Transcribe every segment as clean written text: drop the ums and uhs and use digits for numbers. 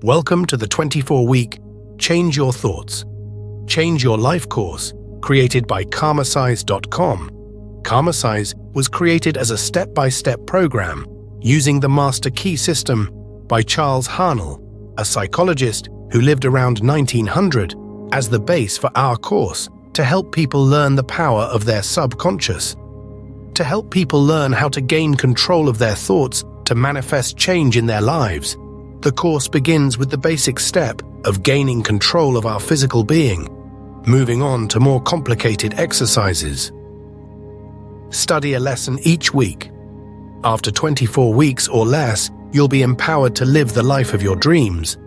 Welcome to the 24-week Change Your Thoughts, Change Your Life course created by karmasize.com. Karmasize was created as a step-by-step program using the Master Key system by Charles Haanel, a psychologist who lived around 1900, as the base for our course to help people learn the power of their subconscious. To help people learn how to gain control of their thoughts to manifest change in their lives, the course begins with the basic step of gaining control of our physical being, moving on to more complicated exercises. Study a lesson each week. After 24 weeks or less, you'll be empowered to live the life of your dreams.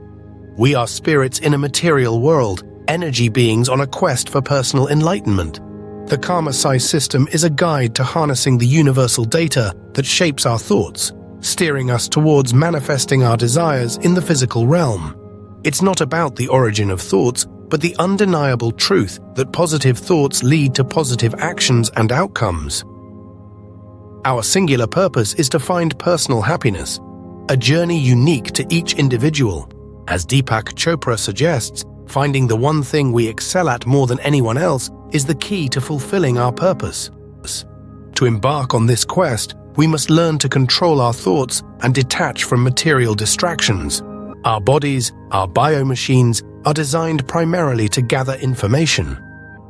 We are spirits in a material world, energy beings on a quest for personal enlightenment. The Karmasize system is a guide to harnessing the universal data that shapes our thoughts, steering us towards manifesting our desires in the physical realm. It's not about the origin of thoughts, but the undeniable truth that positive thoughts lead to positive actions and outcomes. Our singular purpose is to find personal happiness, a journey unique to each individual. As Deepak Chopra suggests, finding the one thing we excel at more than anyone else is the key to fulfilling our purpose. To embark on this quest, we must learn to control our thoughts and detach from material distractions. Our bodies, our biomachines, are designed primarily to gather information.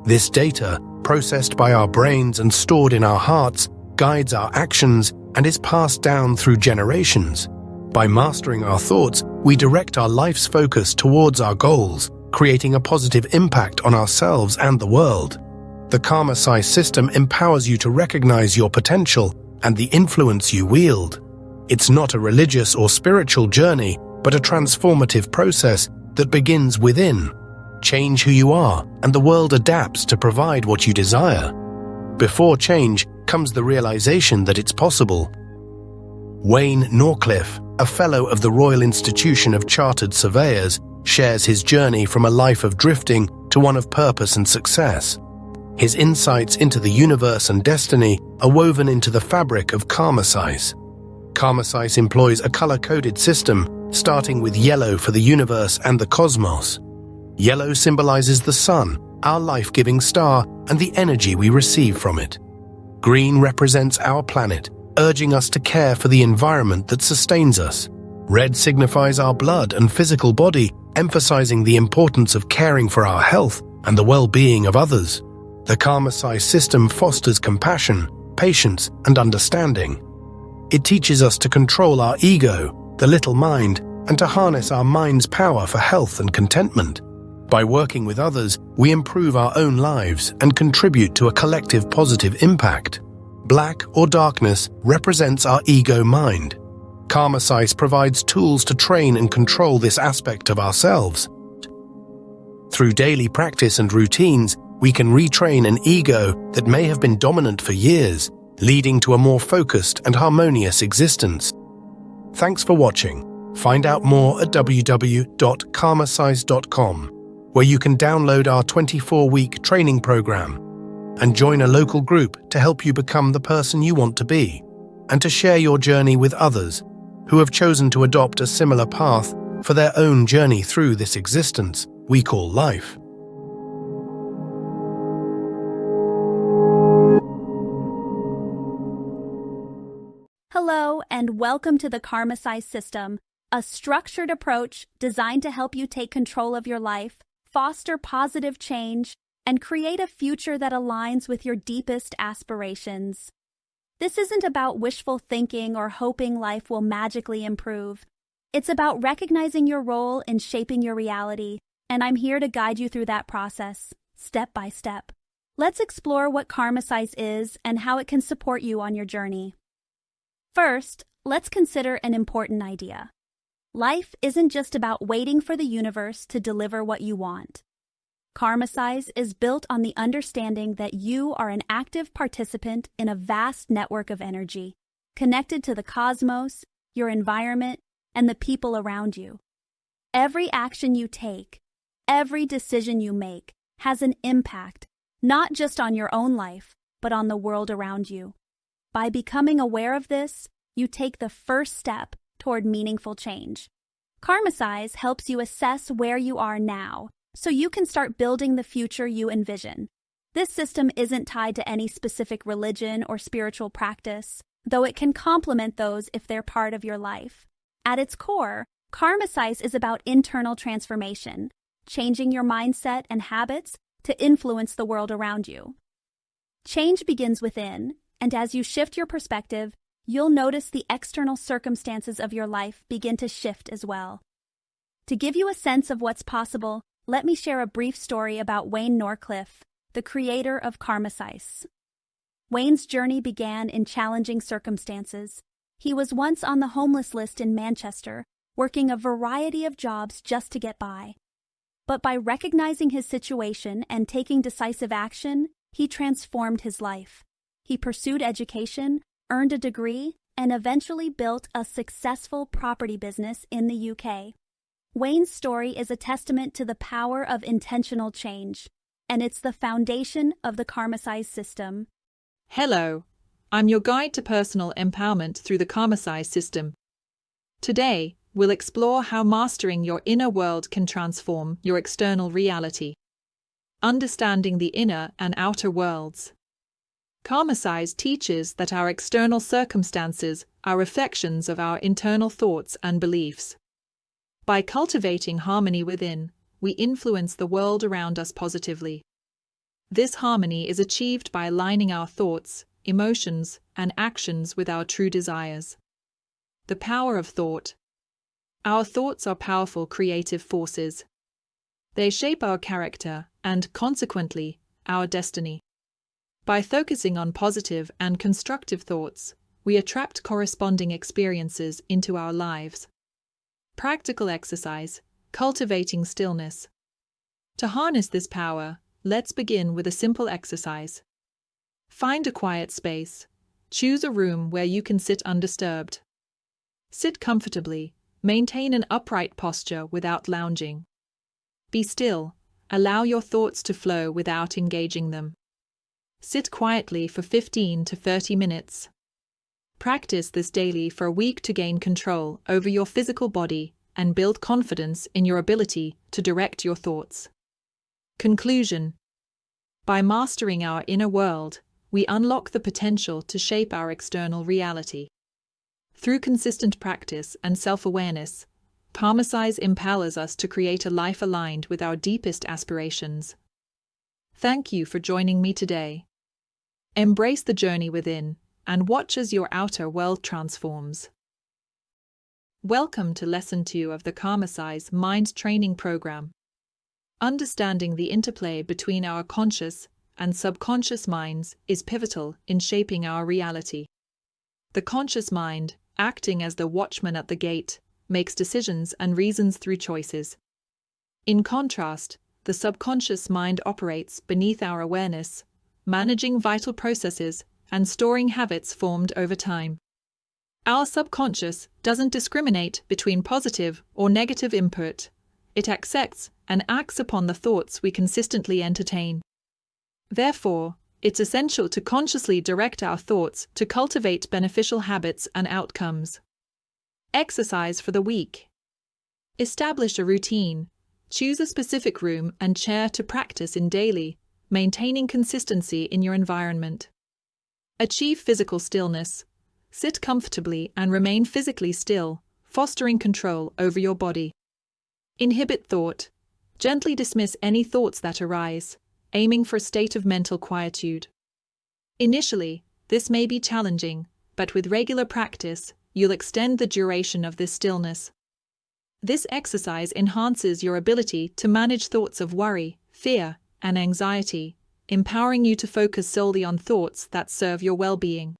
This data, processed by our brains and stored in our hearts, guides our actions and is passed down through generations. By mastering our thoughts, we direct our life's focus towards our goals, creating a positive impact on ourselves and the world. The Karmasize system empowers you to recognize your potential and the influence you wield. It's not a religious or spiritual journey, but a transformative process that begins within. Change who you are, and the world adapts to provide what you desire. Before change comes the realization that it's possible. Wayne Norcliffe, a fellow of the Royal Institution of Chartered Surveyors, shares his journey from a life of drifting to one of purpose and success. His insights into the universe and destiny are woven into the fabric of Karmasize. Karmasize employs a color-coded system, starting with yellow for the universe and the cosmos. Yellow symbolizes the sun, our life-giving star, and the energy we receive from it. Green represents our planet, urging us to care for the environment that sustains us. Red signifies our blood and physical body, emphasizing the importance of caring for our health and the well-being of others. The Karmasize system fosters compassion, patience, and understanding. It teaches us to control our ego, the little mind, and to harness our mind's power for health and contentment. By working with others, we improve our own lives and contribute to a collective positive impact. Black or darkness represents our ego mind. Karmasize provides tools to train and control this aspect of ourselves. Through daily practice and routines, we can retrain an ego that may have been dominant for years, leading to a more focused and harmonious existence. Thanks for watching. Find out more at www.karmasize.com, where you can download our 24-week training program and join a local group to help you become the person you want to be, and to share your journey with others who have chosen to adopt a similar path for their own journey through this existence we call life. Hello, and welcome to the Karmasize system, a structured approach designed to help you take control of your life, foster positive change, and create a future that aligns with your deepest aspirations. This isn't about wishful thinking or hoping life will magically improve. It's about recognizing your role in shaping your reality, and I'm here to guide you through that process, step by step. Let's explore what Karmasize is and how it can support you on your journey. First, let's consider an important idea. Life isn't just about waiting for the universe to deliver what you want. Karmasize is built on the understanding that you are an active participant in a vast network of energy, connected to the cosmos, your environment, and the people around you. Every action you take, every decision you make, has an impact, not just on your own life, but on the world around you. By becoming aware of this, you take the first step toward meaningful change. Karmasize helps you assess where you are now, so you can start building the future you envision. This system isn't tied to any specific religion or spiritual practice, though it can complement those if they're part of your life. At its core, Karmasize is about internal transformation, changing your mindset and habits to influence the world around you. Change begins within, and as you shift your perspective, you'll notice the external circumstances of your life begin to shift as well. To give you a sense of what's possible, let me share a brief story about Wayne Norcliffe, the creator of Karmasize. Wayne's journey began in challenging circumstances. He was once on the homeless list in Manchester, working a variety of jobs just to get by. But by recognizing his situation and taking decisive action, he transformed his life. He pursued education, earned a degree, and eventually built a successful property business in the UK. Wayne's story is a testament to the power of intentional change, and it's the foundation of the Karmasize system. Hello, I'm your guide to personal empowerment through the Karmasize system. Today, we'll explore how mastering your inner world can transform your external reality. Understanding the inner and outer worlds. Karmasize teaches that our external circumstances are reflections of our internal thoughts and beliefs. By cultivating harmony within, we influence the world around us positively. This harmony is achieved by aligning our thoughts, emotions, and actions with our true desires. The power of thought. Our thoughts are powerful creative forces. They shape our character and, consequently, our destiny. By focusing on positive and constructive thoughts, we attract corresponding experiences into our lives. Practical exercise, cultivating stillness. To harness this power, let's begin with a simple exercise. Find a quiet space. Choose a room where you can sit undisturbed. Sit comfortably. Maintain an upright posture without lounging. Be still. Allow your thoughts to flow without engaging them. Sit quietly for 15 to 30 minutes. Practice this daily for a week to gain control over your physical body and build confidence in your ability to direct your thoughts. Conclusion. By mastering our inner world, we unlock the potential to shape our external reality. Through consistent practice and self-awareness, Karmasize empowers us to create a life aligned with our deepest aspirations. Thank you for joining me today. Embrace the journey within and watch as your outer world transforms. Welcome to Lesson 2 of the Karmasize Mind Training Program. Understanding the interplay between our conscious and subconscious minds is pivotal in shaping our reality. The conscious mind, acting as the watchman at the gate, makes decisions and reasons through choices. In contrast, the subconscious mind operates beneath our awareness, managing vital processes and storing habits formed over time. Our subconscious doesn't discriminate between positive or negative input. It accepts and acts upon the thoughts we consistently entertain. Therefore, it's essential to consciously direct our thoughts to cultivate beneficial habits and outcomes. Exercise for the week. Establish a routine. Choose a specific room and chair to practice in daily, maintaining consistency in your environment. Achieve physical stillness. Sit comfortably and remain physically still, fostering control over your body. Inhibit thought. Gently dismiss any thoughts that arise, aiming for a state of mental quietude. Initially, this may be challenging, but with regular practice, you'll extend the duration of this stillness. This exercise enhances your ability to manage thoughts of worry, fear, and anxiety, empowering you to focus solely on thoughts that serve your well-being.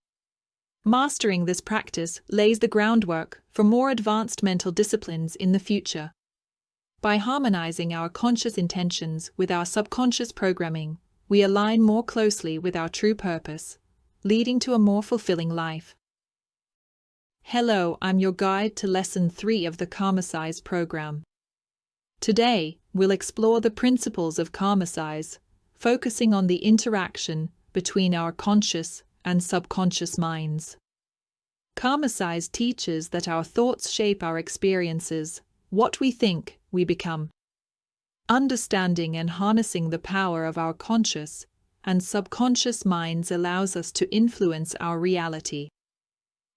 Mastering this practice lays the groundwork for more advanced mental disciplines in the future. By harmonizing our conscious intentions with our subconscious programming, we align more closely with our true purpose, leading to a more fulfilling life. Hello, I'm your guide to Lesson 3 of the Karmasize program. Today, we'll explore the principles of Karmasize, focusing on the interaction between our conscious and subconscious minds. Karmasize teaches that our thoughts shape our experiences, What we think, we become. Understanding and harnessing the power of our conscious and subconscious minds allows us to influence our reality.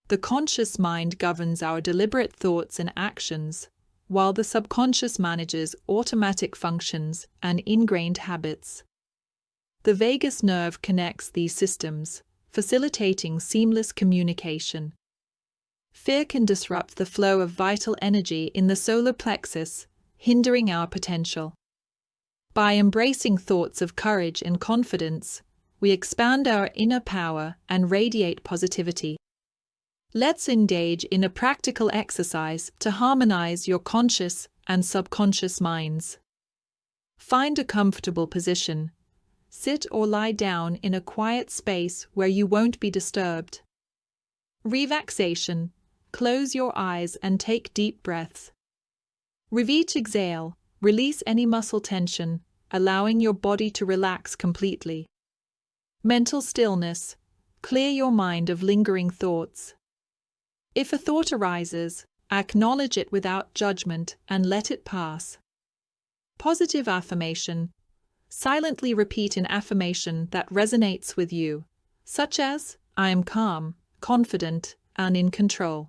The conscious mind governs our deliberate thoughts and actions, while the subconscious manages automatic functions and ingrained habits. The vagus nerve connects these systems, facilitating seamless communication. Fear can disrupt the flow of vital energy in the solar plexus, hindering our potential. By embracing thoughts of courage and confidence, we expand our inner power and radiate positivity. Let's engage in a practical exercise to harmonize your conscious and subconscious minds. Find a comfortable position. Sit or lie down in a quiet space where you won't be disturbed. Relaxation. Close your eyes and take deep breaths. With each exhale, release any muscle tension, allowing your body to relax completely. Mental stillness. Clear your mind of lingering thoughts. If a thought arises, acknowledge it without judgment and let it pass. Positive affirmation. Silently repeat an affirmation that resonates with you, such as, I am calm, confident, and in control.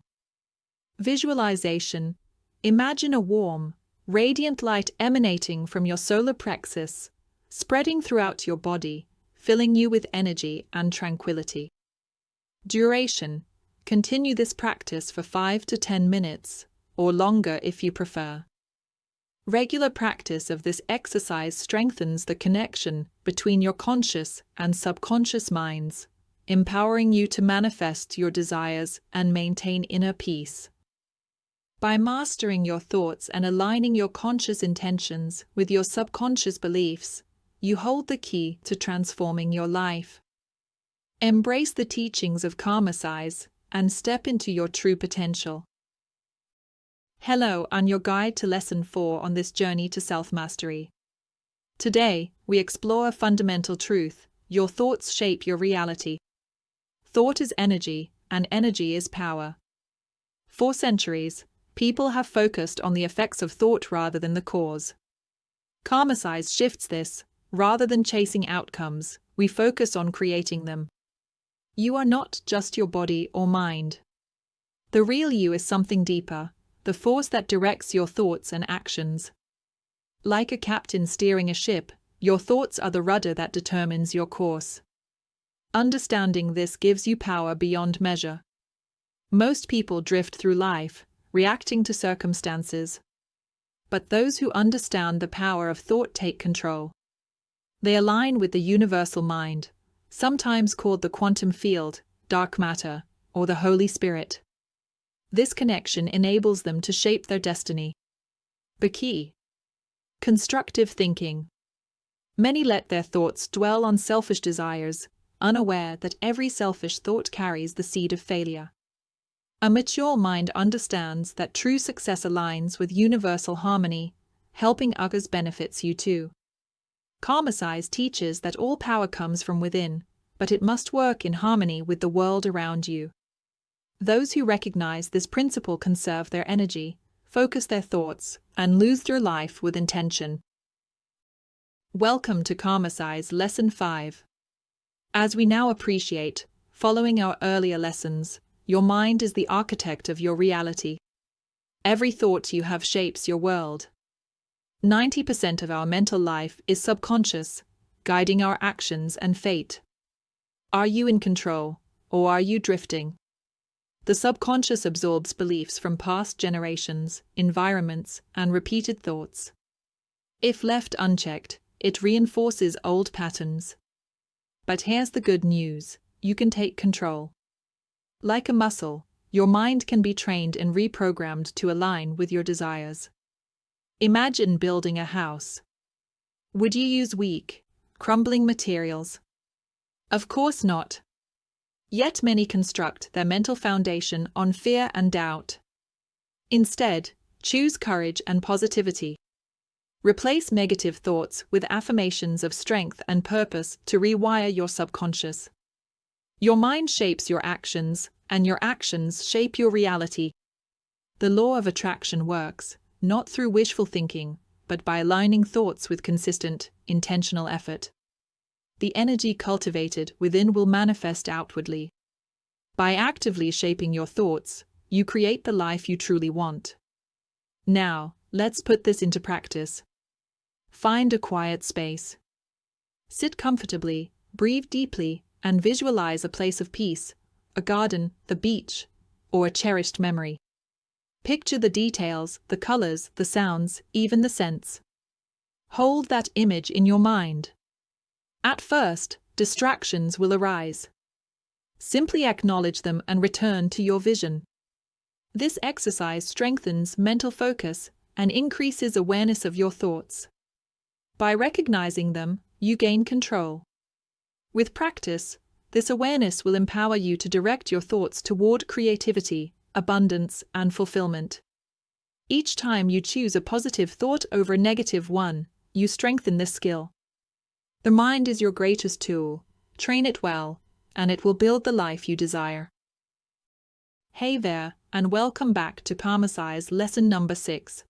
Visualization. Imagine a warm, radiant light emanating from your solar plexus, spreading throughout your body, filling you with energy and tranquility. Duration. Continue this practice for 5 to 10 minutes, or longer if you prefer. Regular practice of this exercise strengthens the connection between your conscious and subconscious minds, empowering you to manifest your desires and maintain inner peace. By mastering your thoughts and aligning your conscious intentions with your subconscious beliefs, you hold the key to transforming your life. Embrace the teachings of Karmasize and step into your true potential. Hello, I'm your guide to Lesson 4 on this journey to self-mastery. Today, we explore a fundamental truth: your thoughts shape your reality. Thought is energy, and energy is power. For centuries, people have focused on the effects of thought rather than the cause. Karmasize shifts this. Rather than chasing outcomes, we focus on creating them. You are not just your body or mind. The real you is something deeper, the force that directs your thoughts and actions. Like a captain steering a ship, your thoughts are the rudder that determines your course. Understanding this gives you power beyond measure. Most people drift through life, reacting to circumstances. But those who understand the power of thought take control. They align with the universal mind, sometimes called the quantum field, dark matter, or the Holy Spirit. This connection enables them to shape their destiny. The key: constructive thinking. Many let their thoughts dwell on selfish desires, unaware that every selfish thought carries the seed of failure. A mature mind understands that true success aligns with universal harmony, helping others benefits you too. Karmasize teaches that all power comes from within, but it must work in harmony with the world around you. Those who recognize this principle conserve their energy, focus their thoughts, and lose their life with intention. Welcome to Karmasize Lesson 5. As we now appreciate, following our earlier lessons, your mind is the architect of your reality. Every thought you have shapes your world. 90% of our mental life is subconscious, guiding our actions and fate. Are you in control, or are you drifting? The subconscious absorbs beliefs from past generations, environments, and repeated thoughts. If left unchecked, it reinforces old patterns. But here's the good news: you can take control. Like a muscle, your mind can be trained and reprogrammed to align with your desires. Imagine building a house. Would you use weak, crumbling materials? Of course not. Yet many construct their mental foundation on fear and doubt. Instead, choose courage and positivity. Replace negative thoughts with affirmations of strength and purpose to rewire your subconscious. Your mind shapes your actions, and your actions shape your reality. The law of attraction works. not through wishful thinking, but by aligning thoughts with consistent, intentional effort. The energy cultivated within will manifest outwardly. By actively shaping your thoughts, you create the life you truly want. Now, let's put this into practice. Find a quiet space. Sit comfortably, breathe deeply, and visualize a place of peace, a garden, the beach, or a cherished memory. Picture the details, the colors, the sounds, even the scents. Hold that image in your mind. At first, distractions will arise. Simply acknowledge them and return to your vision. This exercise strengthens mental focus and increases awareness of your thoughts. By recognizing them, you gain control. With practice, this awareness will empower you to direct your thoughts toward creativity, abundance, and fulfillment. Each time you choose a positive thought over a negative one, you strengthen this skill. The mind is your greatest tool. Train it well, and it will build the life you desire. Hey there, and welcome back to Karmasai's lesson number 6.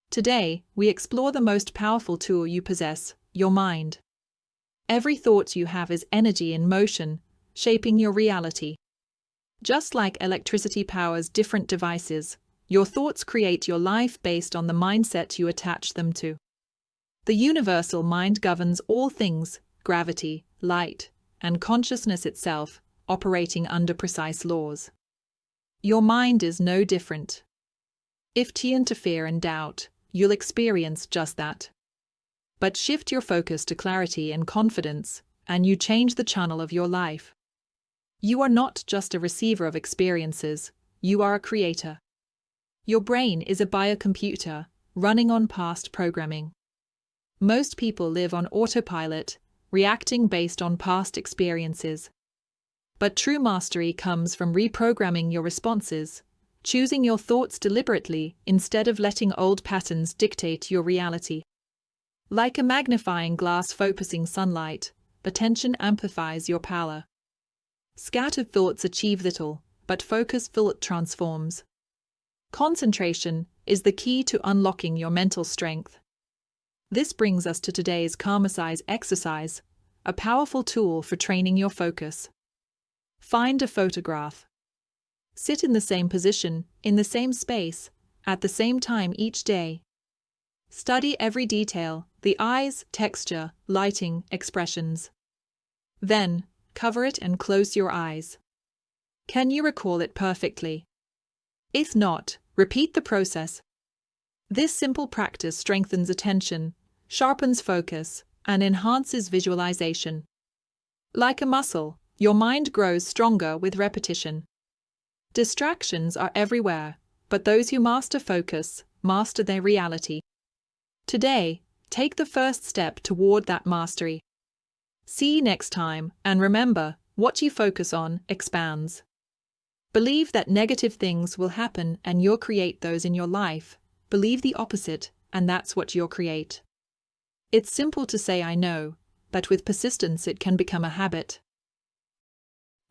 Today, we explore the most powerful tool you possess, your mind. Every thought you have is energy in motion, shaping your reality. Just like electricity powers different devices, your thoughts create your life based on the mindset you attach them to. The universal mind governs all things, gravity, light, and consciousness itself, operating under precise laws. Your mind is no different. If you interfere and doubt, you'll experience just that. But shift your focus to clarity and confidence, and you change the channel of your life. You are not just a receiver of experiences, you are a creator. Your brain is a biocomputer, running on past programming. Most people live on autopilot, reacting based on past experiences. But true mastery comes from reprogramming your responses, choosing your thoughts deliberately instead of letting old patterns dictate your reality. Like a magnifying glass focusing sunlight, attention amplifies your power. Scattered thoughts achieve little, but focus-filled transforms. Concentration is the key to unlocking your mental strength. This brings us to today's Karmasai's exercise, a powerful tool for training your focus. Find a photograph. Sit in the same position, in the same space, at the same time each day. Study every detail, the eyes, texture, lighting, expressions. Then, cover it and close your eyes. Can you recall it perfectly? If not, repeat the process. This simple practice strengthens attention, sharpens focus, and enhances visualization. Like a muscle, your mind grows stronger with repetition. Distractions are everywhere, but those who master focus master their reality. Today, take the first step toward that mastery. See you next time, and remember, what you focus on expands. Believe that negative things will happen and you'll create those in your life. Believe the opposite, and that's what you'll create. It's simple to say I know, but with persistence it can become a habit.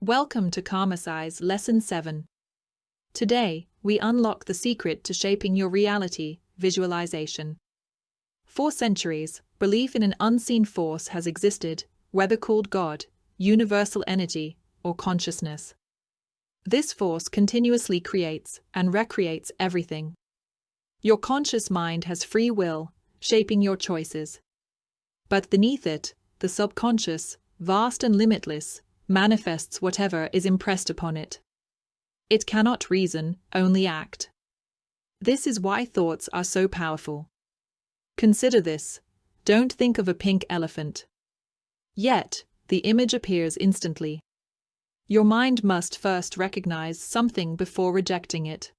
Welcome to Karmasai's Lesson 7. Today, we unlock the secret to shaping your reality, visualization. For centuries, belief in an unseen force has existed, whether called God, universal energy, or consciousness. This force continuously creates and recreates everything. Your conscious mind has free will, shaping your choices. But beneath it, the subconscious, vast and limitless, manifests whatever is impressed upon it. It cannot reason, only act. This is why thoughts are so powerful. Consider this. Don't think of a pink elephant. Yet, the image appears instantly. Your mind must first recognize something before rejecting it.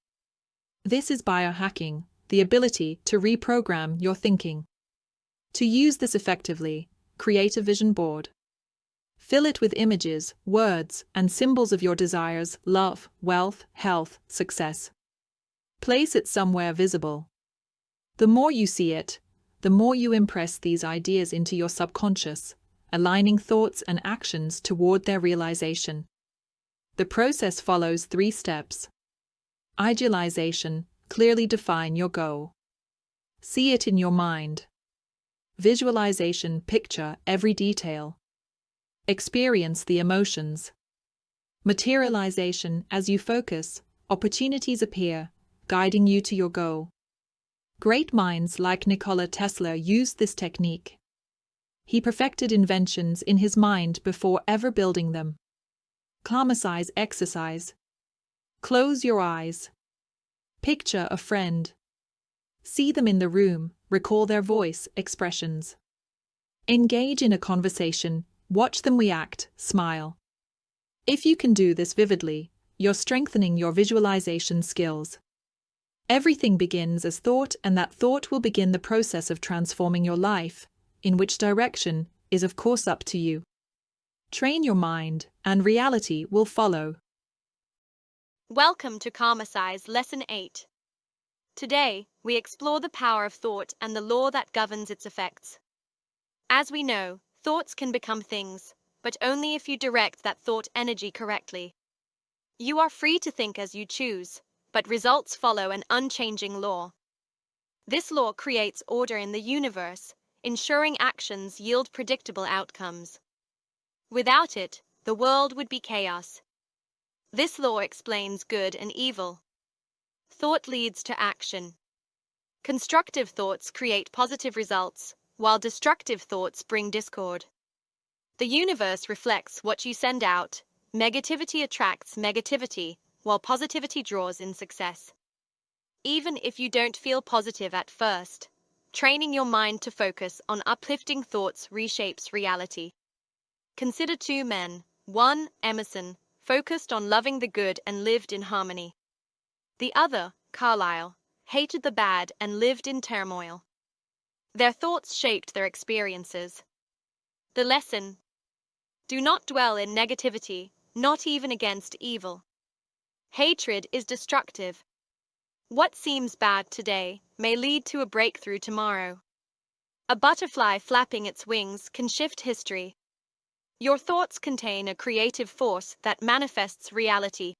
This is biohacking, the ability to reprogram your thinking. To use this effectively, create a vision board. Fill it with images, words, and symbols of your desires, love, wealth, health, success. Place it somewhere visible. The more you see it, the more you impress these ideas into your subconscious, aligning thoughts and actions toward their realization. The process follows 3 steps. Idealization, clearly define your goal. See it in your mind. Visualization, picture every detail. Experience the emotions. Materialization, as you focus, opportunities appear, guiding you to your goal. Great minds like Nikola Tesla used this technique. He perfected inventions in his mind before ever building them. Karmasize exercise. Close your eyes. Picture a friend. See them in the room, recall their voice, expressions. Engage in a conversation, watch them react, smile. If you can do this vividly, you're strengthening your visualization skills. Everything begins as thought, and that thought will begin the process of transforming your life, in which direction is of course up to you. Train your mind, and reality will follow. Welcome to Karmasize Lesson 8. Today, we explore the power of thought and the law that governs its effects. As we know, thoughts can become things, but only if you direct that thought energy correctly. You are free to think as you choose, but results follow an unchanging law. This law creates order in the universe, ensuring actions yield predictable outcomes. Without it, the world would be chaos. This law explains good and evil. Thought leads to action. Constructive thoughts create positive results, while destructive thoughts bring discord. The universe reflects what you send out. Negativity attracts negativity, while positivity draws in success. Even if you don't feel positive at first, training your mind to focus on uplifting thoughts reshapes reality. Consider two men. One, Emerson, focused on loving the good and lived in harmony. The other, Carlyle, hated the bad and lived in turmoil. Their thoughts shaped their experiences. The lesson: do not dwell in negativity, not even against evil. Hatred is destructive. What seems bad today may lead to a breakthrough tomorrow. A butterfly flapping its wings can shift history. Your thoughts contain a creative force that manifests reality.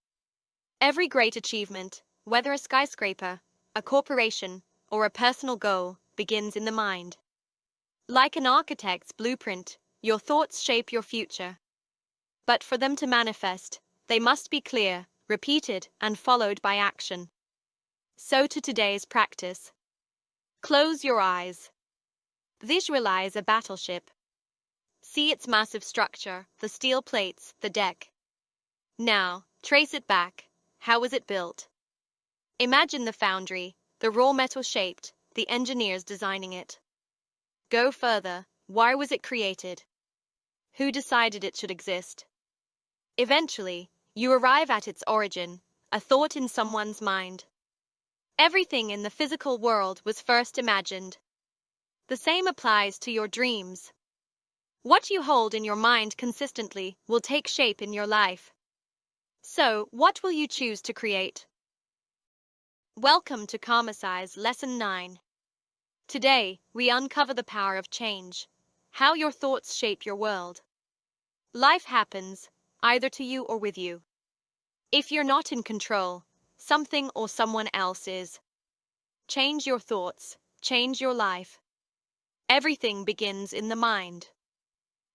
Every great achievement, whether a skyscraper, a corporation, or a personal goal, begins in the mind. Like an architect's blueprint, your thoughts shape your future. But for them to manifest, they must be clear, repeated, and followed by action. So to today's practice. Close your eyes. Visualize a battleship. See its massive structure, the steel plates, the deck. Now, trace it back. How was it built? Imagine the foundry, the raw metal shaped, the engineers designing it. Go further. Why was it created? Who decided it should exist? Eventually, you arrive at its origin, a thought in someone's mind. Everything in the physical world was first imagined. The same applies to your dreams. What you hold in your mind consistently will take shape in your life. So, what will you choose to create? Welcome to Karmasize Lesson 9. Today, we uncover the power of change, how your thoughts shape your world. Life happens, either to you or with you. If you're not in control, something or someone else is. Change your thoughts, change your life. Everything begins in the mind.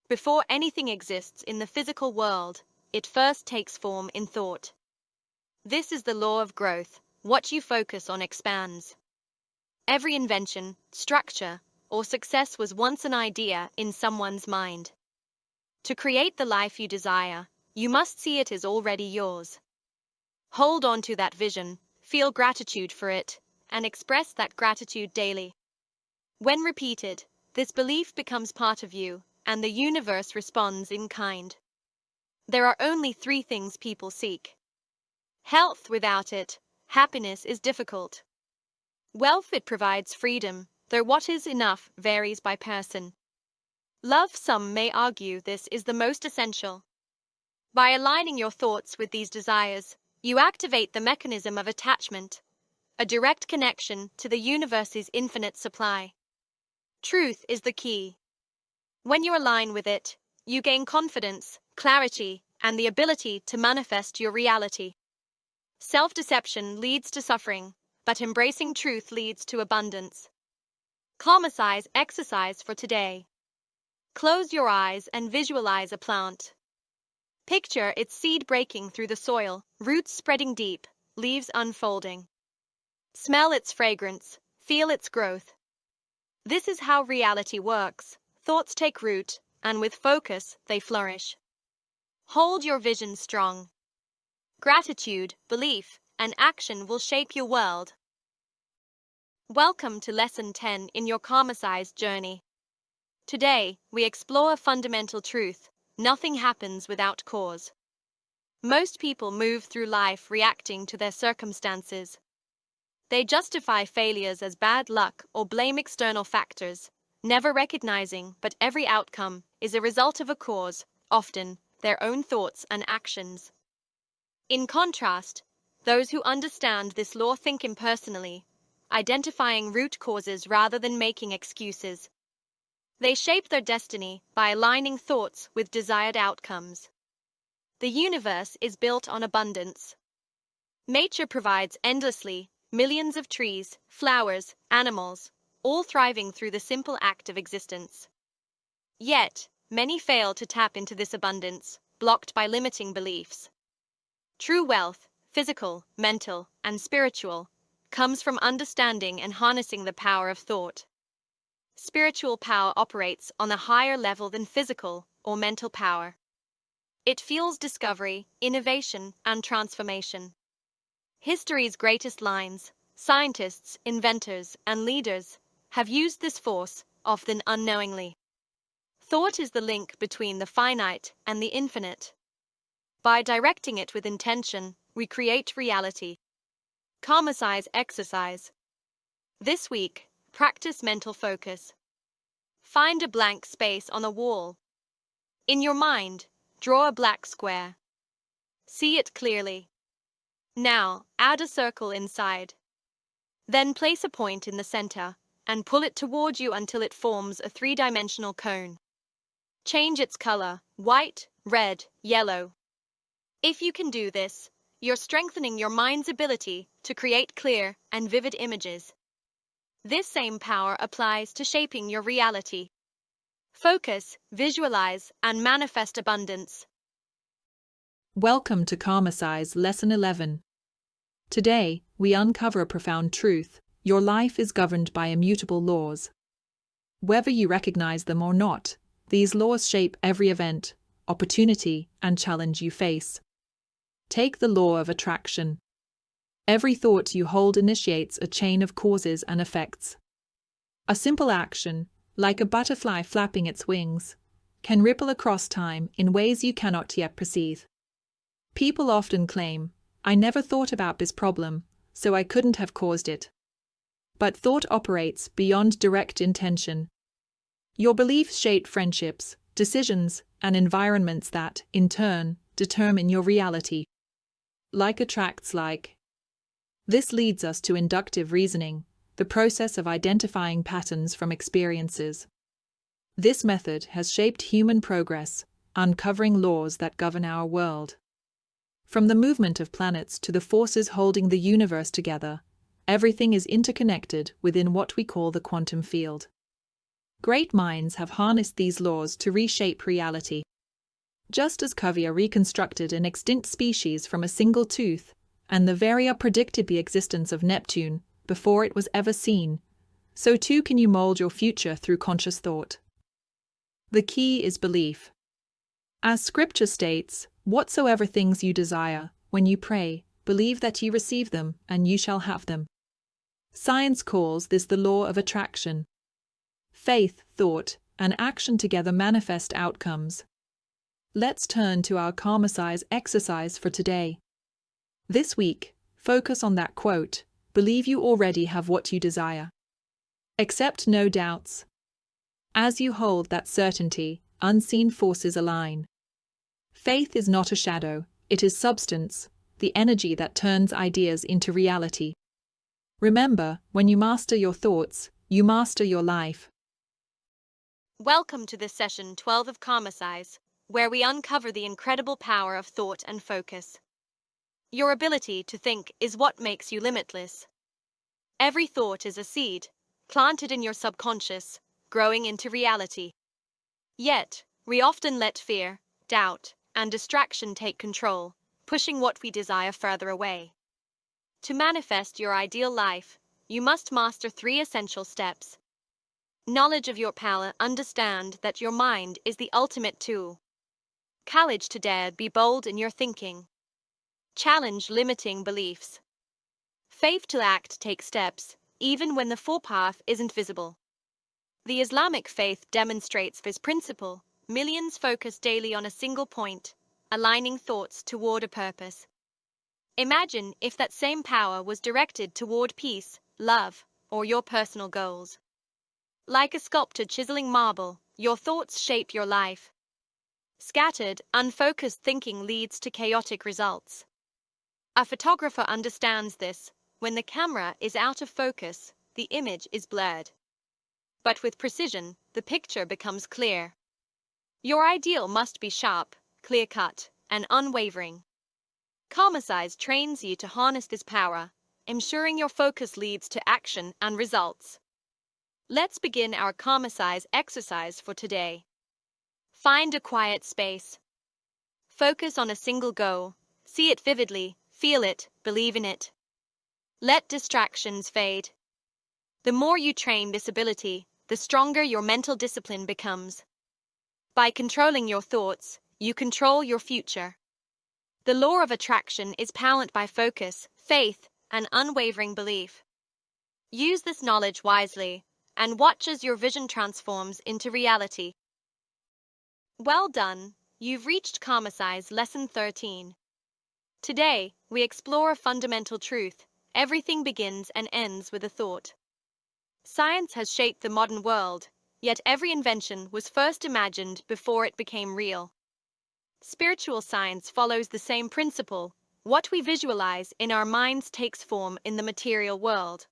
Before anything exists in the physical world, it first takes form in thought. This is the law of growth. What you focus on expands. Every invention, structure, or success was once an idea in someone's mind. To create the life you desire, you must see it as already yours. Hold on to that vision, feel gratitude for it, and express that gratitude daily. When repeated, this belief becomes part of you, and the universe responds in kind. There are only 3 things people seek. Health. Without it, happiness is difficult. Wealth. It provides freedom, though what is enough varies by person. Love. Some may argue this is the most essential. By aligning your thoughts with these desires, you activate the mechanism of attachment, a direct connection to the universe's infinite supply. Truth is the key. When you align with it, you gain confidence, clarity, and the ability to manifest your reality. Self-deception leads to suffering, but embracing truth leads to abundance. Karmasize exercise for today. Close your eyes and visualize a plant. Picture its seed breaking through the soil, roots spreading deep, leaves unfolding. Smell its fragrance, feel its growth. This is how reality works. Thoughts take root, and with focus, they flourish. Hold your vision strong. Gratitude, belief, and action will shape your world. Welcome to Lesson 10 in your Karmasize journey. Today, we explore a fundamental truth: nothing happens without cause. Most people move through life reacting to their circumstances. They justify failures as bad luck or blame external factors, never recognizing but every outcome is a result of a cause, often their own thoughts and actions. In contrast, those who understand this law think impersonally, identifying root causes rather than making excuses. They shape their destiny by aligning thoughts with desired outcomes. The universe is built on abundance. Nature provides endlessly, millions of trees, flowers, animals, all thriving through the simple act of existence. Yet, many fail to tap into this abundance, blocked by limiting beliefs. True wealth, physical, mental, and spiritual, comes from understanding and harnessing the power of thought. Spiritual power operates on a higher level than physical or mental power. It fuels discovery, innovation, and transformation. History's greatest minds, scientists, inventors, and leaders, have used this force, often unknowingly. Thought is the link between the finite and the infinite. By directing it with intention, we create reality. Karmasize exercise. This week, practice mental focus. Find a blank space on a wall. In your mind, draw a black square. See it clearly. Now, add a circle inside. Then place a point in the center and pull it toward you until it forms a three-dimensional cone. Change its color: white, red, yellow. If you can do this, you're strengthening your mind's ability to create clear and vivid images. This same power applies to shaping your reality. Focus, visualize, and manifest abundance. Welcome to Karmasize Lesson 11. Today, we uncover a profound truth: your life is governed by immutable laws. Whether you recognize them or not, these laws shape every event, opportunity, and challenge you face. Take the law of attraction. Every thought you hold initiates a chain of causes and effects. A simple action, like a butterfly flapping its wings, can ripple across time in ways you cannot yet perceive. People often claim, "I never thought about this problem, so I couldn't have caused it." But thought operates beyond direct intention. Your beliefs shape friendships, decisions, and environments that, in turn, determine your reality. Like attracts like. This leads us to inductive reasoning, the process of identifying patterns from experiences. This method has shaped human progress, uncovering laws that govern our world. From the movement of planets to the forces holding the universe together, everything is interconnected within what we call the quantum field. Great minds have harnessed these laws to reshape reality. Just as Cuvier reconstructed an extinct species from a single tooth, and the Varia predicted the existence of Neptune before it was ever seen, so too can you mold your future through conscious thought. The key is belief. As Scripture states, "Whatsoever things you desire, when you pray, believe that ye receive them, and you shall have them." Science calls this the law of attraction. Faith, thought, and action together manifest outcomes. Let's turn to our Karmasize exercise for today. This week, focus on that quote: "Believe you already have what you desire." Accept no doubts. As you hold that certainty, unseen forces align. Faith is not a shadow, it is substance, the energy that turns ideas into reality. Remember, when you master your thoughts, you master your life. Welcome to this session 12 of Karmasize, where we uncover the incredible power of thought and focus. Your ability to think is what makes you limitless. Every thought is a seed, planted in your subconscious, growing into reality. Yet, we often let fear, doubt, and distraction take control, pushing what we desire further away. To manifest your ideal life, you must master 3 essential steps. Knowledge of your power. Understand that your mind is the ultimate tool. Courage to dare, be bold in your thinking. Challenge limiting beliefs. Faith to act, take steps, even when the full path isn't visible. The Islamic faith demonstrates this principle. Millions focus daily on a single point, aligning thoughts toward a purpose. Imagine if that same power was directed toward peace, love, or your personal goals. Like a sculptor chiseling marble, your thoughts shape your life. Scattered, unfocused thinking leads to chaotic results. A photographer understands this. When the camera is out of focus, the image is blurred. But with precision, the picture becomes clear. Your ideal must be sharp, clear-cut, and unwavering. Karmasize trains you to harness this power, ensuring your focus leads to action and results. Let's begin our Karmasize exercise for today. Find a quiet space. Focus on a single goal. See it vividly, feel it, believe in it. Let distractions fade. The more you train this ability, the stronger your mental discipline becomes. By controlling your thoughts, you control your future. The law of attraction is powered by focus, faith, and unwavering belief. Use this knowledge wisely, and watch as your vision transforms into reality. Well done, you've reached Karmasize Lesson 13. Today, we explore a fundamental truth. Everything begins and ends with a thought. Science has shaped the modern world, yet every invention was first imagined before it became real. Spiritual science follows the same principle. What we visualize in our minds takes form in the material world.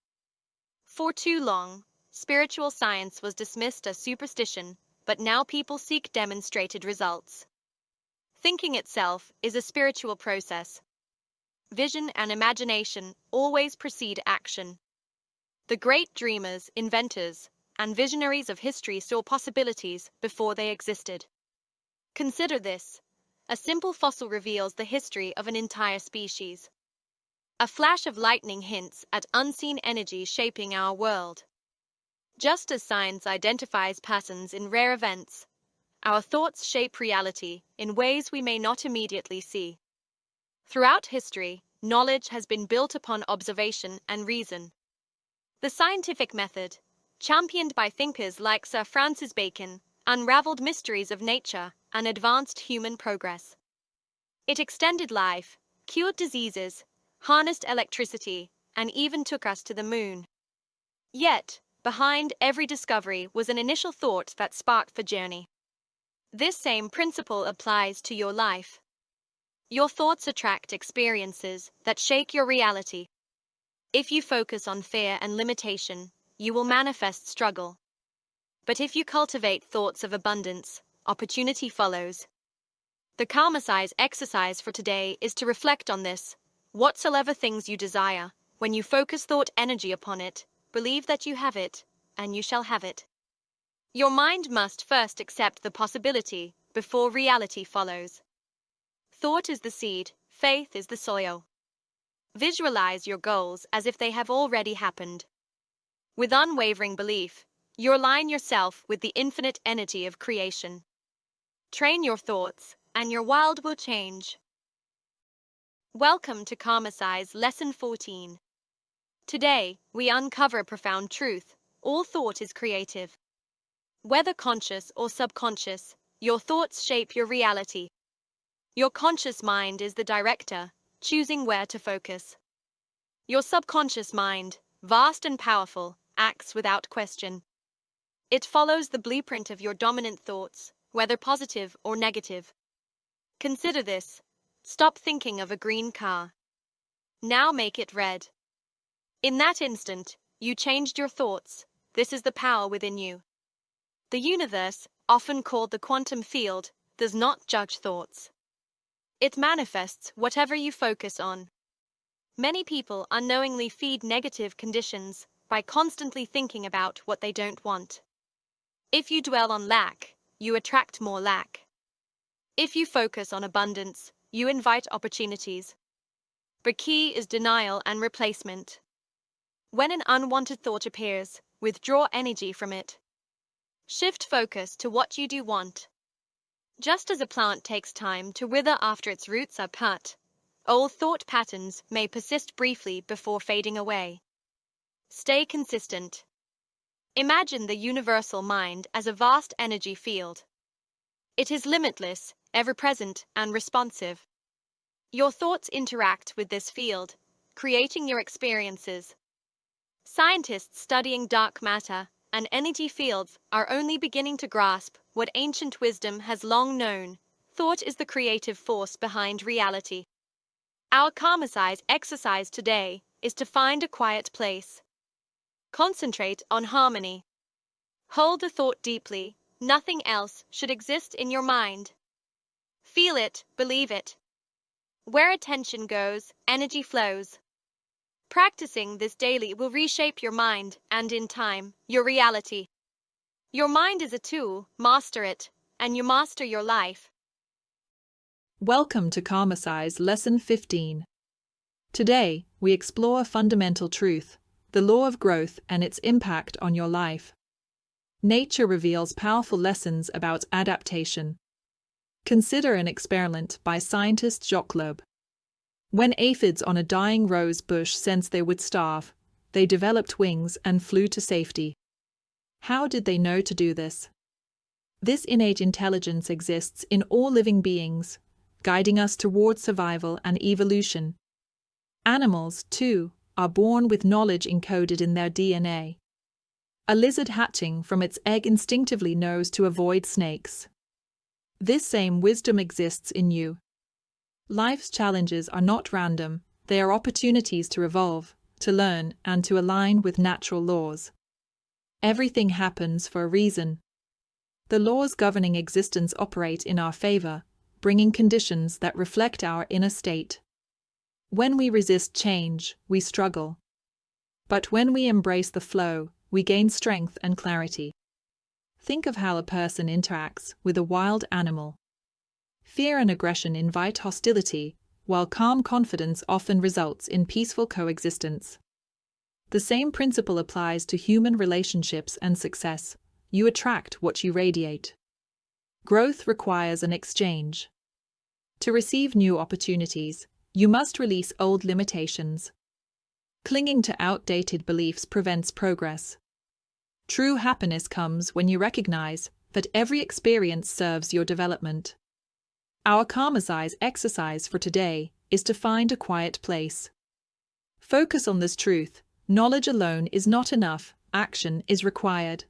For too long, spiritual science was dismissed as superstition, but now people seek demonstrated results. Thinking itself is a spiritual process. Vision and imagination always precede action. The great dreamers, inventors, and visionaries of history saw possibilities before they existed. Consider this. A simple fossil reveals the history of an entire species. A flash of lightning hints at unseen energy shaping our world. Just as science identifies patterns in rare events, our thoughts shape reality in ways we may not immediately see. Throughout history, knowledge has been built upon observation and reason. The scientific method, championed by thinkers like Sir Francis Bacon, unraveled mysteries of nature and advanced human progress. It extended life, cured diseases, harnessed electricity, and even took us to the moon. Yet, behind every discovery was an initial thought that sparked the journey. This same principle applies to your life. Your thoughts attract experiences that shake your reality. If you focus on fear and limitation, you will manifest struggle. But if you cultivate thoughts of abundance, opportunity follows. The Karmasize exercise for today is to reflect on this. Whatsoever things you desire, when you focus thought energy upon it, believe that you have it, and you shall have it. Your mind must first accept the possibility before reality follows. Thought is the seed, faith is the soil. Visualize your goals as if they have already happened. With unwavering belief, you align yourself with the infinite energy of creation. Train your thoughts, and your world will change. Welcome to Karmasize Lesson 14. Today, we uncover a profound truth. All thought is creative. Whether conscious or subconscious, your thoughts shape your reality. Your conscious mind is the director, choosing where to focus. Your subconscious mind, vast and powerful, acts without question. It follows the blueprint of your dominant thoughts, whether positive or negative. Consider this. Stop thinking of a green car. Now make it red. In that instant, you changed your thoughts. This is the power within you. The universe, often called the quantum field, does not judge thoughts. It manifests whatever you focus on. Many people unknowingly feed negative conditions, by constantly thinking about what they don't want. If you dwell on lack, you attract more lack. If you focus on abundance, you invite opportunities. The key is denial and replacement. When an unwanted thought appears, withdraw energy from it. Shift focus to what you do want. Just as a plant takes time to wither after its roots are cut, old thought patterns may persist briefly before fading away. Stay consistent. Imagine the universal mind as a vast energy field. It is limitless, ever-present, and responsive. Your thoughts interact with this field, creating your experiences. Scientists studying dark matter and energy fields are only beginning to grasp what ancient wisdom has long known: thought is the creative force behind reality. Our karma-size exercise today is to find a quiet place. Concentrate on harmony. Hold the thought deeply. Nothing else should exist in your mind. Feel it, believe it. Where attention goes, energy flows. Practicing this daily will reshape your mind and, in time, your reality. Your mind is a tool, master it, and you master your life. Welcome to Karma Size Lesson 15. Today, we explore a fundamental truth, the law of growth and its impact on your life. Nature reveals powerful lessons about adaptation. Consider an experiment by scientist Jacques Loeb. When aphids on a dying rose bush sensed they would starve, they developed wings and flew to safety. How did they know to do this? This innate intelligence exists in all living beings, guiding us toward survival and evolution. Animals, too, are born with knowledge encoded in their DNA. A lizard hatching from its egg instinctively knows to avoid snakes. This same wisdom exists in you. Life's challenges are not random, they are opportunities to evolve, to learn, and to align with natural laws. Everything happens for a reason. The laws governing existence operate in our favor, bringing conditions that reflect our inner state. When we resist change, we struggle. But when we embrace the flow, we gain strength and clarity. Think of how a person interacts with a wild animal. Fear and aggression invite hostility, while calm confidence often results in peaceful coexistence. The same principle applies to human relationships and success. You attract what you radiate. Growth requires an exchange. To receive new opportunities, you must release old limitations. Clinging to outdated beliefs prevents progress. True happiness comes when you recognize that every experience serves your development. Our Karma Size exercise for today is to find a quiet place. Focus on this truth: knowledge alone is not enough, action is required.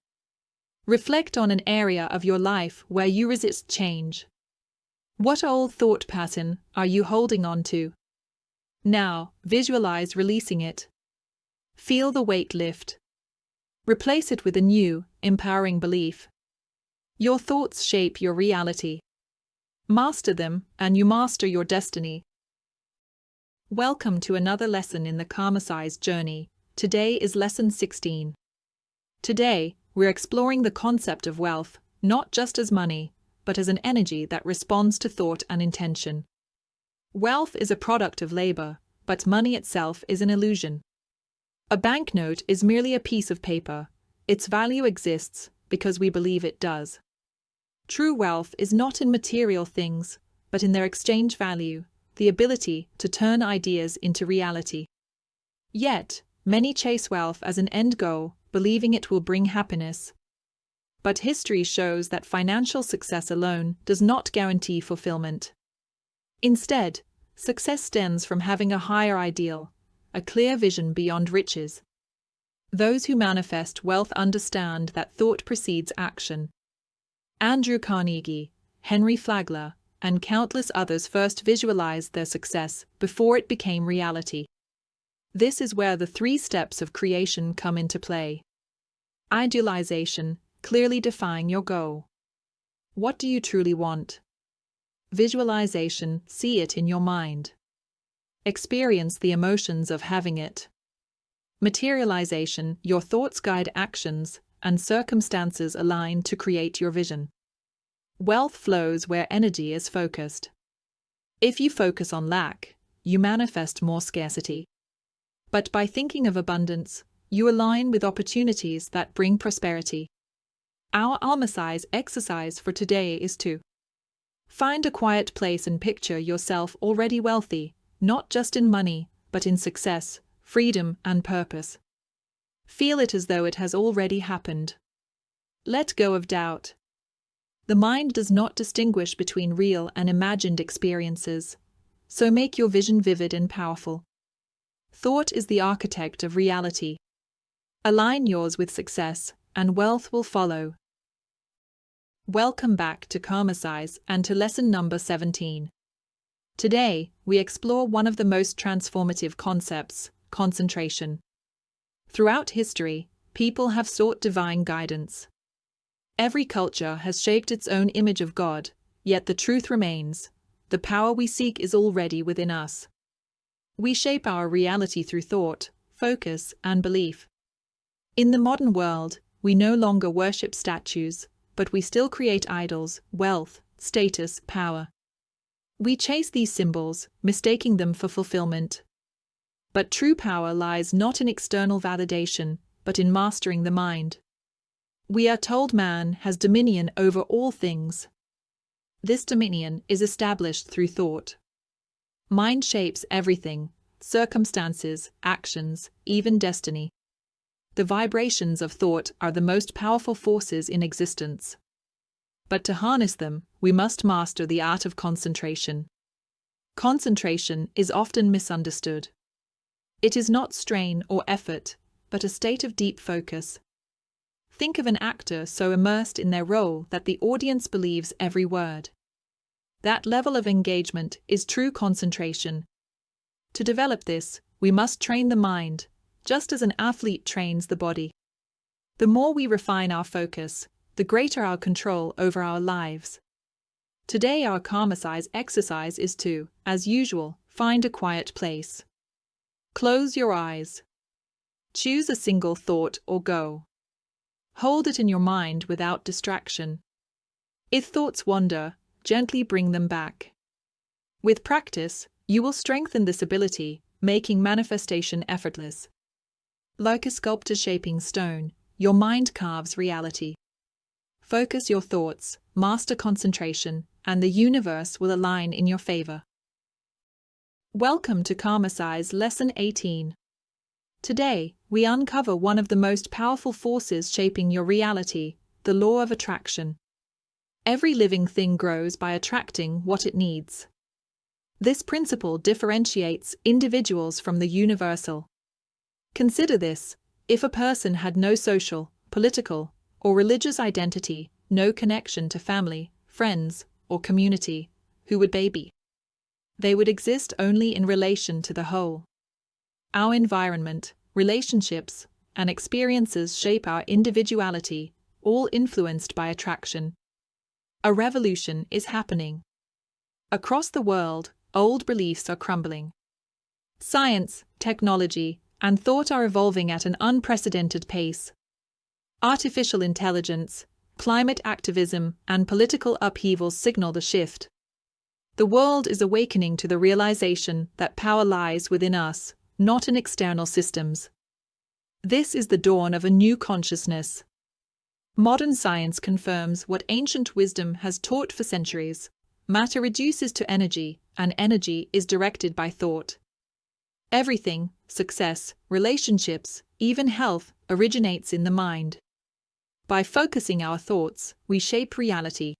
Reflect on an area of your life where you resist change. What old thought pattern are you holding on to? Now, visualize releasing it. Feel the weight lift. Replace it with a new, empowering belief. Your thoughts shape your reality. Master them, and you master your destiny. Welcome to another lesson in the Karma Size journey. Today is Lesson 16. Today, we're exploring the concept of wealth, not just as money, but as an energy that responds to thought and intention. Wealth is a product of labor, but money itself is an illusion. A banknote is merely a piece of paper. Its value exists because we believe it does. True wealth is not in material things, but in their exchange value, the ability to turn ideas into reality. Yet, many chase wealth as an end goal, believing it will bring happiness. But history shows that financial success alone does not guarantee fulfillment. Instead, success stems from having a higher ideal, a clear vision beyond riches. Those who manifest wealth understand that thought precedes action. Andrew Carnegie, Henry Flagler, and countless others first visualized their success before it became reality. This is where the 3 steps of creation come into play. Idealization, clearly define your goal. What do you truly want? Visualization, see it in your mind. Experience the emotions of having it. Materialization, your thoughts guide actions, and circumstances align to create your vision. Wealth flows where energy is focused. If you focus on lack, you manifest more scarcity. But by thinking of abundance, you align with opportunities that bring prosperity. Our Alma-size exercise for today is to find a quiet place and picture yourself already wealthy, not just in money, but in success, freedom, and purpose. Feel it as though it has already happened. Let go of doubt. The mind does not distinguish between real and imagined experiences, so make your vision vivid and powerful. Thought is the architect of reality. Align yours with success, and wealth will follow. Welcome back to Karma-size and to lesson number 17. Today, we explore one of the most transformative concepts, concentration. Throughout history, people have sought divine guidance. Every culture has shaped its own image of God, yet the truth remains: the power we seek is already within us. We shape our reality through thought, focus, and belief. In the modern world, we no longer worship statues, but we still create idols, wealth, status, power. We chase these symbols, mistaking them for fulfillment. But true power lies not in external validation, but in mastering the mind. We are told man has dominion over all things. This dominion is established through thought. Mind shapes everything: circumstances, actions, even destiny. The vibrations of thought are the most powerful forces in existence. But to harness them, we must master the art of concentration. Concentration is often misunderstood. It is not strain or effort, but a state of deep focus. Think of an actor so immersed in their role that the audience believes every word. That level of engagement is true concentration. To develop this, we must train the mind, just as an athlete trains the body. The more we refine our focus, the greater our control over our lives. Today, our Karma-size exercise is to, as usual, find a quiet place. Close your eyes. Choose a single thought or goal. Hold it in your mind without distraction. If thoughts wander, gently bring them back. With practice, you will strengthen this ability, making manifestation effortless. Like a sculptor shaping stone, your mind carves reality. Focus your thoughts, master concentration, and the universe will align in your favor. Welcome to Karma-size Lesson 18. Today, we uncover one of the most powerful forces shaping your reality, the law of attraction. Every living thing grows by attracting what it needs. This principle differentiates individuals from the universal. Consider this: if a person had no social, political, or religious identity, no connection to family, friends, or community, who would they be? They would exist only in relation to the whole. Our environment, relationships, and experiences shape our individuality, all influenced by attraction. A revolution is happening. Across the world, old beliefs are crumbling. Science, technology, and thought are evolving at an unprecedented pace. Artificial intelligence, climate activism, and political upheavals signal the shift. The world is awakening to the realization that power lies within us, not in external systems. This is the dawn of a new consciousness. Modern science confirms what ancient wisdom has taught for centuries: matter reduces to energy, and energy is directed by thought. Everything, success, relationships, even health, originates in the mind. By focusing our thoughts, we shape reality.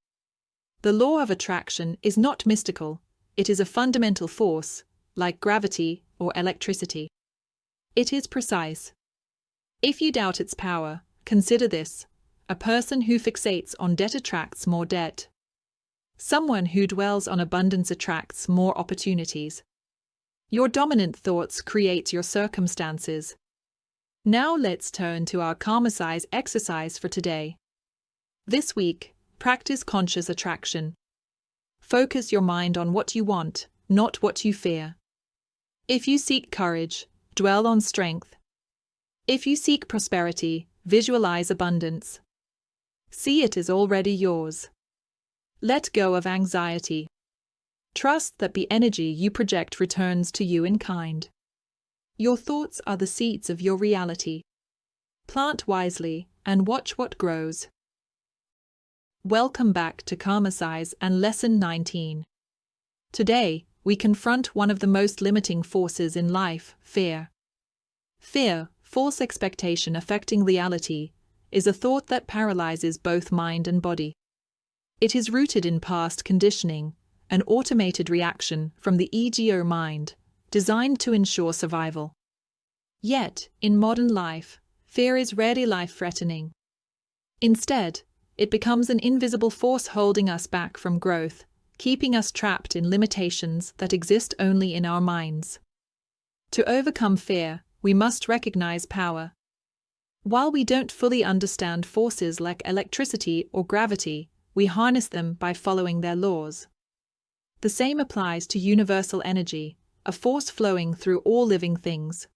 The law of attraction is not mystical, it is a fundamental force, like gravity or electricity. It is precise. If you doubt its power, consider this: a person who fixates on debt attracts more debt. Someone who dwells on abundance attracts more opportunities. Your dominant thoughts create your circumstances. Now let's turn to our Karma-size exercise for today. This week, practice conscious attraction. Focus your mind on what you want, not what you fear. If you seek courage, dwell on strength. If you seek prosperity, visualize abundance. See it as already yours. Let go of anxiety. Trust that the energy you project returns to you in kind. Your thoughts are the seeds of your reality. Plant wisely and watch what grows. Welcome back to Karmasize and Lesson 19. Today, we confront one of the most limiting forces in life, fear. Fear, false expectation affecting reality, is a thought that paralyzes both mind and body. It is rooted in past conditioning, an automated reaction from the ego mind, designed to ensure survival. Yet, in modern life, fear is rarely life-threatening. Instead, it becomes an invisible force holding us back from growth, keeping us trapped in limitations that exist only in our minds. To overcome fear, we must recognize power. While we don't fully understand forces like electricity or gravity, we harness them by following their laws. The same applies to universal energy, a force flowing through all living things.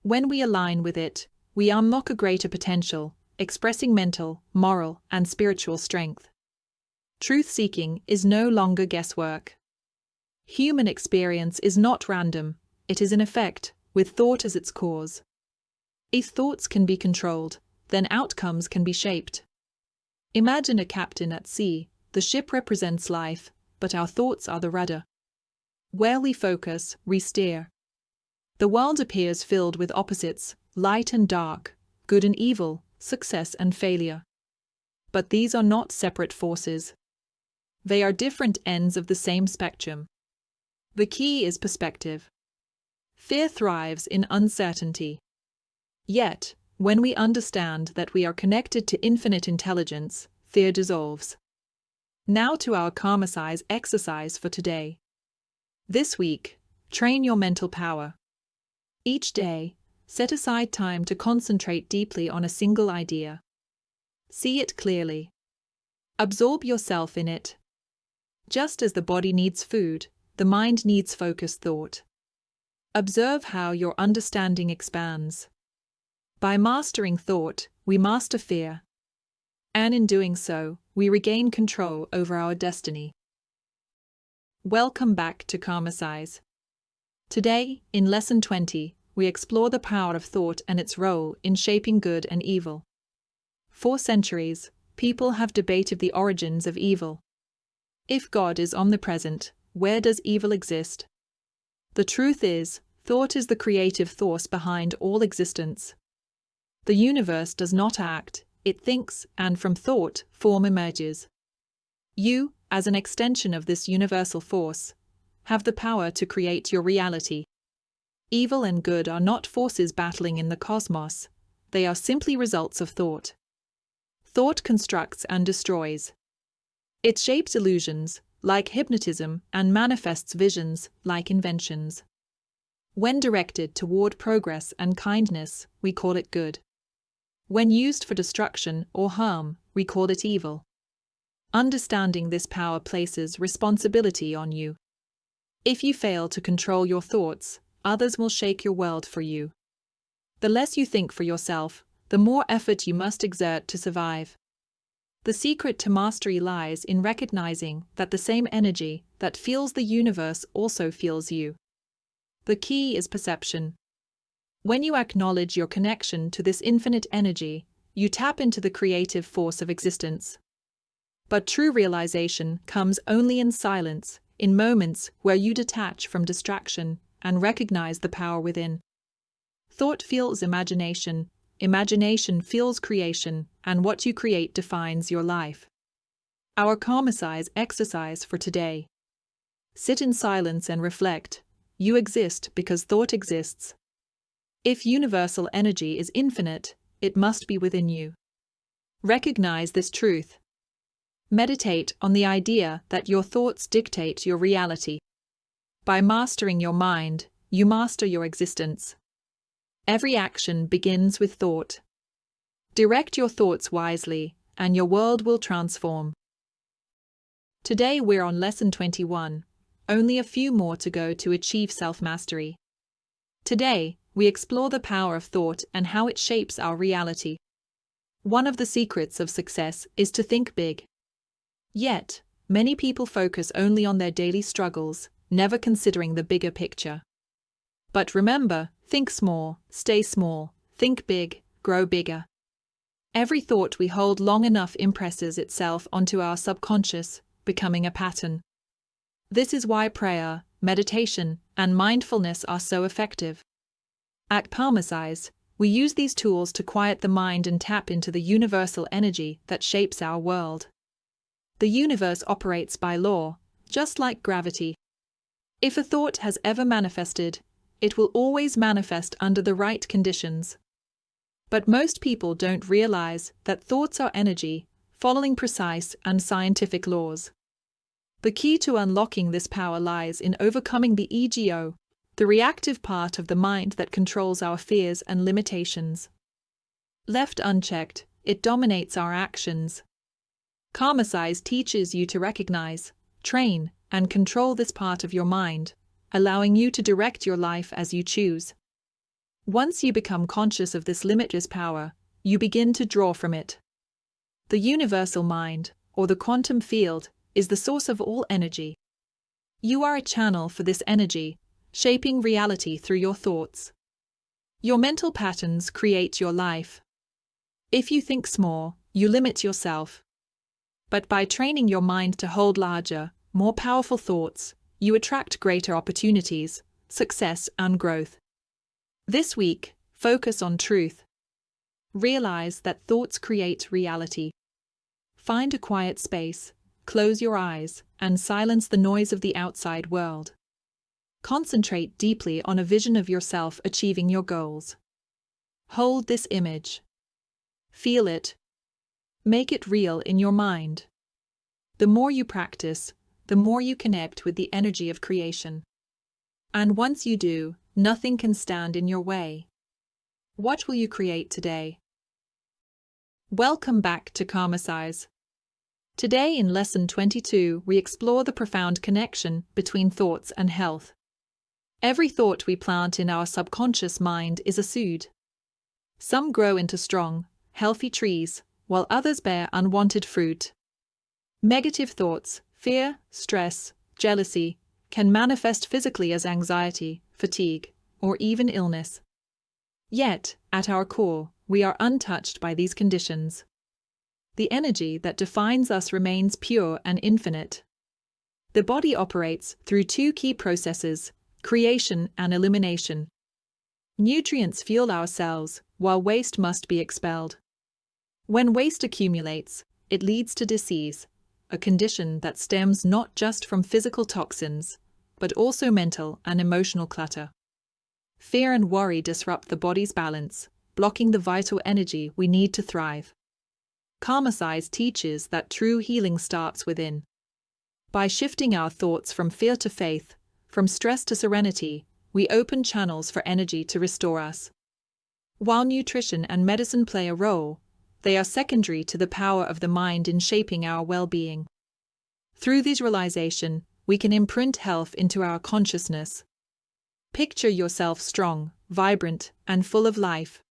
When we align with it, we unlock a greater potential, expressing mental, moral, and spiritual strength. Truth-seeking is no longer guesswork. Human experience is not random, it is an effect, with thought as its cause. If thoughts can be controlled, then outcomes can be shaped. Imagine a captain at sea. The ship represents life, but our thoughts are the rudder. Where we focus, we steer. The world appears filled with opposites, light and dark, good and evil, success and failure. But these are not separate forces. They are different ends of the same spectrum. The key is perspective. Fear thrives in uncertainty. Yet, when we understand that we are connected to infinite intelligence, fear dissolves. Now to our Karmasize exercise for today. This week, train your mental power. Each day, set aside time to concentrate deeply on a single idea. See it clearly. Absorb yourself in it. Just as the body needs food, the mind needs focused thought. Observe how your understanding expands. By mastering thought, we master fear. And in doing so, we regain control over our destiny. Welcome back to Karmasize. Today, in Lesson 20, we explore the power of thought and its role in shaping good and evil. For centuries, people have debated the origins of evil. If God is omnipresent, where does evil exist? The truth is, thought is the creative force behind all existence. The universe does not act, it thinks, and from thought, form emerges. You, as an extension of this universal force, have the power to create your reality. Evil and good are not forces battling in the cosmos, they are simply results of thought. Thought constructs and destroys. It shapes illusions, like hypnotism, and manifests visions, like inventions. When directed toward progress and kindness, we call it good. When used for destruction or harm, we call it evil. Understanding this power places responsibility on you. If you fail to control your thoughts, others will shake your world for you. The less you think for yourself, the more effort you must exert to survive. The secret to mastery lies in recognizing that the same energy that feels the universe also feels you. The key is perception. When you acknowledge your connection to this infinite energy, you tap into the creative force of existence. But true realization comes only in silence, in moments where you detach from distraction and recognize the power within. Thought fuels imagination, imagination fuels creation, and what you create defines your life. Our Karmasize exercise for today. Sit in silence and reflect. You exist because thought exists. If universal energy is infinite, it must be within you. Recognize this truth. Meditate on the idea that your thoughts dictate your reality. By mastering your mind, you master your existence. Every action begins with thought. Direct your thoughts wisely, and your world will transform. Today we're on Lesson 21, only a few more to go to achieve self-mastery. Today, we explore the power of thought and how it shapes our reality. One of the secrets of success is to think big. Yet, many people focus only on their daily struggles, never considering the bigger picture. But remember, think small, stay small, think big, grow bigger. Every thought we hold long enough impresses itself onto our subconscious, becoming a pattern. This is why prayer, meditation, and mindfulness are so effective. At Psychologist, we use these tools to quiet the mind and tap into the universal energy that shapes our world. The universe operates by law, just like gravity. If a thought has ever manifested, it will always manifest under the right conditions. But most people don't realize that thoughts are energy, following precise and scientific laws. The key to unlocking this power lies in overcoming the ego, the reactive part of the mind that controls our fears and limitations. Left unchecked, it dominates our actions. Psychologist teaches you to recognize, train, and control this part of your mind, allowing you to direct your life as you choose. Once you become conscious of this limitless power, you begin to draw from it. The universal mind, or the quantum field, is the source of all energy. You are a channel for this energy, shaping reality through your thoughts. Your mental patterns create your life. If you think small, you limit yourself. But by training your mind to hold larger, more powerful thoughts, you attract greater opportunities, success, and growth. This week, focus on truth. Realize that thoughts create reality. Find a quiet space, close your eyes, and silence the noise of the outside world. Concentrate deeply on a vision of yourself achieving your goals. Hold this image. Feel it. Make it real in your mind. The more you practice, the more you connect with the energy of creation. And once you do, nothing can stand in your way. What will you create today? Welcome back to Psychologist. Today in Lesson 22, we explore the profound connection between thoughts and health. Every thought we plant in our subconscious mind is a seed. Some grow into strong, healthy trees, while others bear unwanted fruit. Negative thoughts, fear, stress, jealousy, can manifest physically as anxiety, fatigue, or even illness. Yet, at our core, we are untouched by these conditions. The energy that defines us remains pure and infinite. The body operates through two key processes: creation and elimination. Nutrients fuel our cells, while waste must be expelled. When waste accumulates, it leads to disease, a condition that stems not just from physical toxins, but also mental and emotional clutter. Fear and worry disrupt the body's balance, blocking the vital energy we need to thrive. Psychologist teaches that true healing starts within. By shifting our thoughts from fear to faith, from stress to serenity, we open channels for energy to restore us. While nutrition and medicine play a role, they are secondary to the power of the mind in shaping our well-being. Through this realization, we can imprint health into our consciousness. Picture yourself strong, vibrant, and full of life.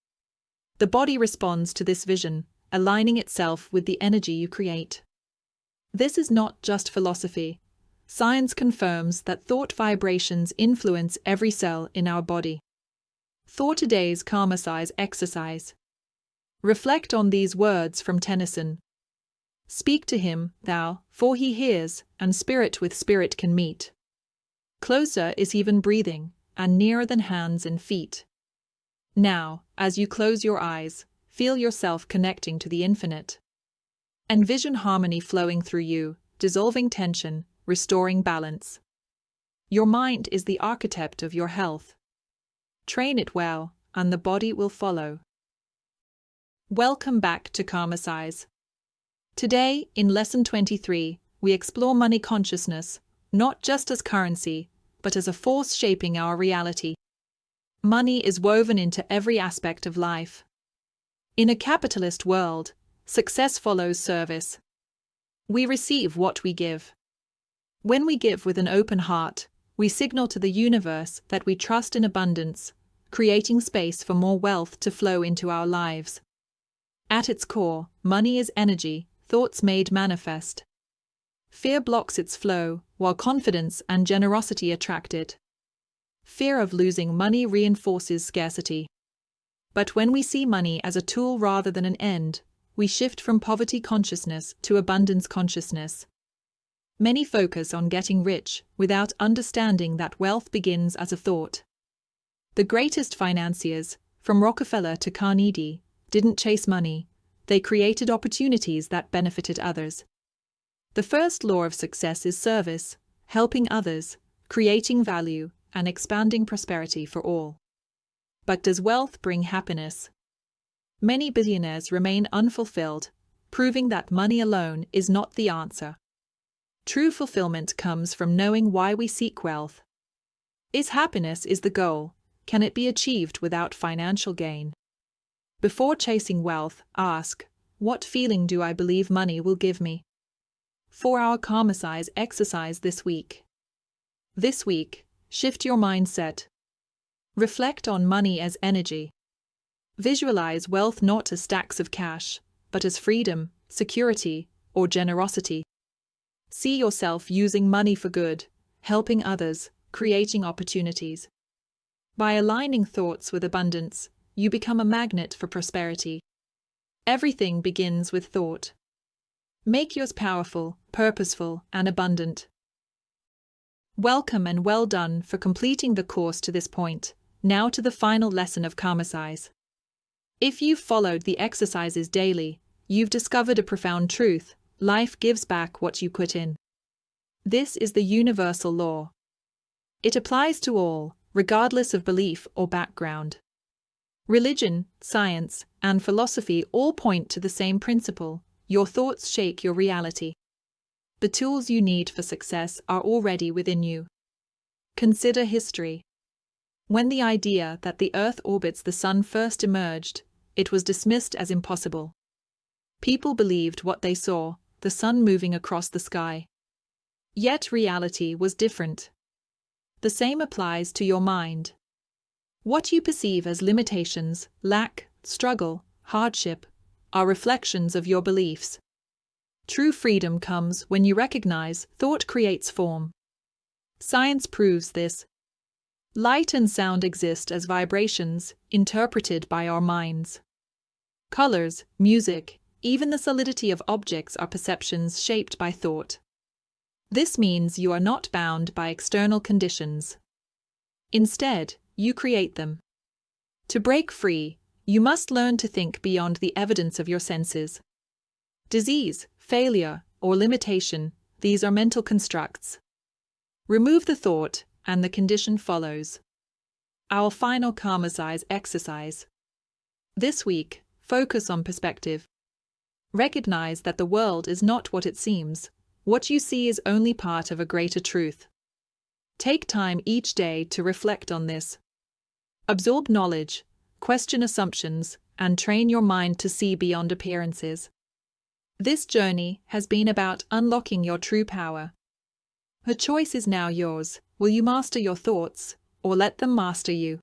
The body responds to this vision, aligning itself with the energy you create. This is not just philosophy. Science confirms that thought vibrations influence every cell in our body. For today's Psychologist exercise, reflect on these words from Tennyson. Speak to him, thou, for he hears, and spirit with spirit can meet. Closer is even breathing, and nearer than hands and feet. Now, as you close your eyes, feel yourself connecting to the infinite. Envision harmony flowing through you, dissolving tension, restoring balance. Your mind is the architect of your health. Train it well, and the body will follow. Welcome back to Psychologist. Today, in Lesson 23, we explore money consciousness, not just as currency, but as a force shaping our reality. Money is woven into every aspect of life. In a capitalist world, success follows service. We receive what we give. When we give with an open heart, we signal to the universe that we trust in abundance, creating space for more wealth to flow into our lives. At its core, money is energy, thoughts made manifest. Fear blocks its flow, while confidence and generosity attract it. Fear of losing money reinforces scarcity. But when we see money as a tool rather than an end, we shift from poverty consciousness to abundance consciousness. Many focus on getting rich without understanding that wealth begins as a thought. The greatest financiers, from Rockefeller to Carnegie, didn't chase money, they created opportunities that benefited others. The first law of success is service, helping others, creating value, and expanding prosperity for all. But does wealth bring happiness? Many billionaires remain unfulfilled, proving that money alone is not the answer. True fulfillment comes from knowing why we seek wealth. Is happiness the goal? Can it be achieved without financial gain? Before chasing wealth, ask, what feeling do I believe money will give me? 4-hour Karma exercise this week. This week, shift your mindset. Reflect on money as energy. Visualize wealth not as stacks of cash, but as freedom, security, or generosity. See yourself using money for good, helping others, creating opportunities. By aligning thoughts with abundance, you become a magnet for prosperity. Everything begins with thought. Make yours powerful, purposeful, and abundant. Welcome and well done for completing the course to this point. Now to the final lesson of Karma. If you've followed the exercises daily, you've discovered a profound truth: life gives back what you put in. This is the universal law. It applies to all, regardless of belief or background. Religion, science, and philosophy all point to the same principle: your thoughts shape your reality. The tools you need for success are already within you. Consider history. When the idea that the Earth orbits the Sun first emerged, it was dismissed as impossible. People believed what they saw, the Sun moving across the sky. Yet reality was different. The same applies to your mind. What you perceive as limitations, lack, struggle, hardship, are reflections of your beliefs. True freedom comes when you recognize thought creates form. Science proves this. Light and sound exist as vibrations, interpreted by our minds. Colors, music, even the solidity of objects are perceptions shaped by thought. This means you are not bound by external conditions. Instead, you create them. To break free, you must learn to think beyond the evidence of your senses. Disease, failure, or limitation, these are mental constructs. Remove the thought, and the condition follows. Our final Karma exercise. This week, focus on perspective. Recognize that the world is not what it seems. What you see is only part of a greater truth. Take time each day to reflect on this. Absorb knowledge, question assumptions, and train your mind to see beyond appearances. This journey has been about unlocking your true power. The choice is now yours. Will you master your thoughts, or let them master you?